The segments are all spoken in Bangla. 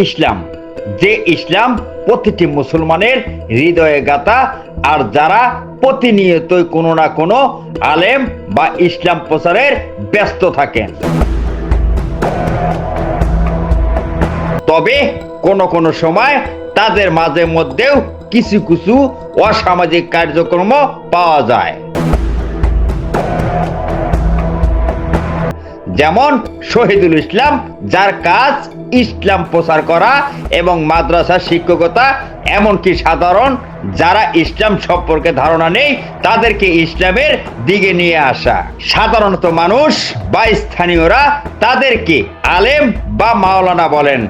ইসলাম যে ইসলাম প্রতিটি মুসলমানের হৃদয়ে গাথা, আর যারা প্রতিনিয়তই কোনো না কোনো আলেম বা ইসলাম প্রচারের ব্যস্ত থাকেন। তবে কোন সময় তাদের মাঝে মধ্যেও কিছু কিছু অসামাজিক কার্যক্রম পাওয়া যায়, যেমন শহীদুল ইসলাম, যার কাজ ইসলাম প্রচার করা এবং মাদ্রাসা শিক্ষকতা, এমনকি সাধারণ যারা ইসলাম সম্পর্কে ধারণা নেই তাদেরকে ইসলামের দিকে নিয়ে আসা। সাধারণত মানুষ বা স্থানীয়রা তাদেরকে আলেম বা মাওলানা বলেন।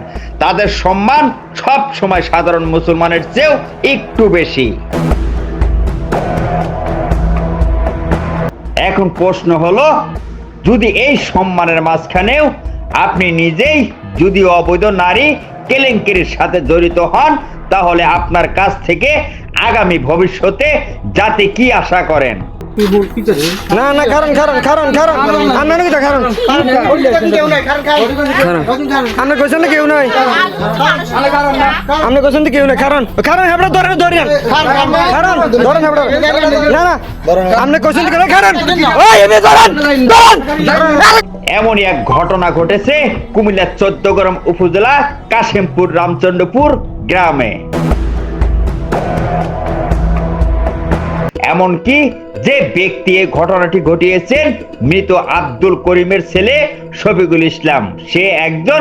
তাদের সম্মান সব সময় সাধারণ মুসলমানের চেয়েও একটু বেশি। এখন প্রশ্ন হলো, যদি এই সম্মানের মাঝখানেও আপনি নিজেই যদি অবৈধ নারী কেলেঙ্কারির সাথে জড়িত হন, তাহলে আপনার কাছ থেকে আগামী ভবিষ্যতে জাতি কি আশা করেন? না না কারণ কারণ কারণ কারণ আমরা নাকি কারণ আমরা কোশ্চেন কেউ নাই, আমরা কোশ্চেন কেউ নাই, কারণ কারণ আমরা ধরেন ধরেন কারণ ধরেন আমরা না না আমরা কোশ্চেন কেন কারণ ওই এমে ধরেন ধরেন। এমনই এক ঘটনা ঘটেছে কুমিল্লার ১৪গ্রাম উপজেলা কাশিমপুর রামচন্দ্রপুর গ্রামে। এমনকি যে ব্যক্তি এই ঘটনাটি ঘটিয়েছেন মৃত আব্দুল করিমের ছেলে শফিকুল ইসলাম, সে একজন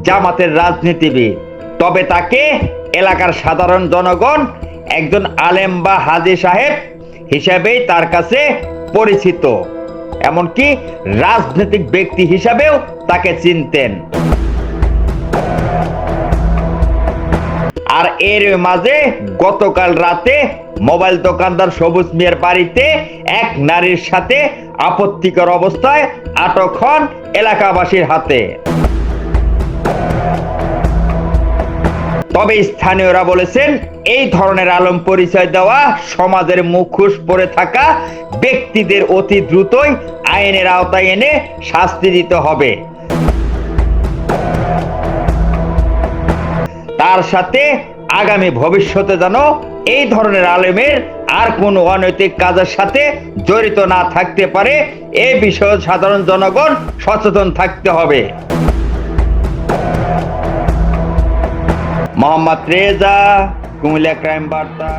জামাতের রাজনীতিবিদ। তবে তাকে এলাকার সাধারণ জনগণ একজন আলেম বা হাজী সাহেব হিসাবেই তার কাছে পরিচিত, এমনকি রাজনৈতিক ব্যক্তি হিসাবেও তাকে চিনতেন। আর এর মাঝে গতকাল রাতে মোবাইল দোকানদার সবুজ মিয়ার বাড়িতে এক নারীর সাথে আপত্তিকর অবস্থায় আটক হন এলাকাবাসীর হাতে। তবে স্থানীয়রা বলেছেন, এই ধরনের আলম পরিচয় দেওয়া সমাজের মুখোশ পরে থাকা ব্যক্তিদের অতি দ্রুতই আইনের আওতায় এনে শাস্তি দিতে হবে। তার সাথে আগামী ভবিষ্যতে যেন এই ধরনের আলেমের আর কোনো অনৈতিক কাজের সাথে জড়িত না থাকতে পারে, এ বিষয়ে সাধারণ জনগণ সচেতন থাকতে হবে। মোহাম্মদ রেজা, কুমিল্লা ক্রাইম বার্তা।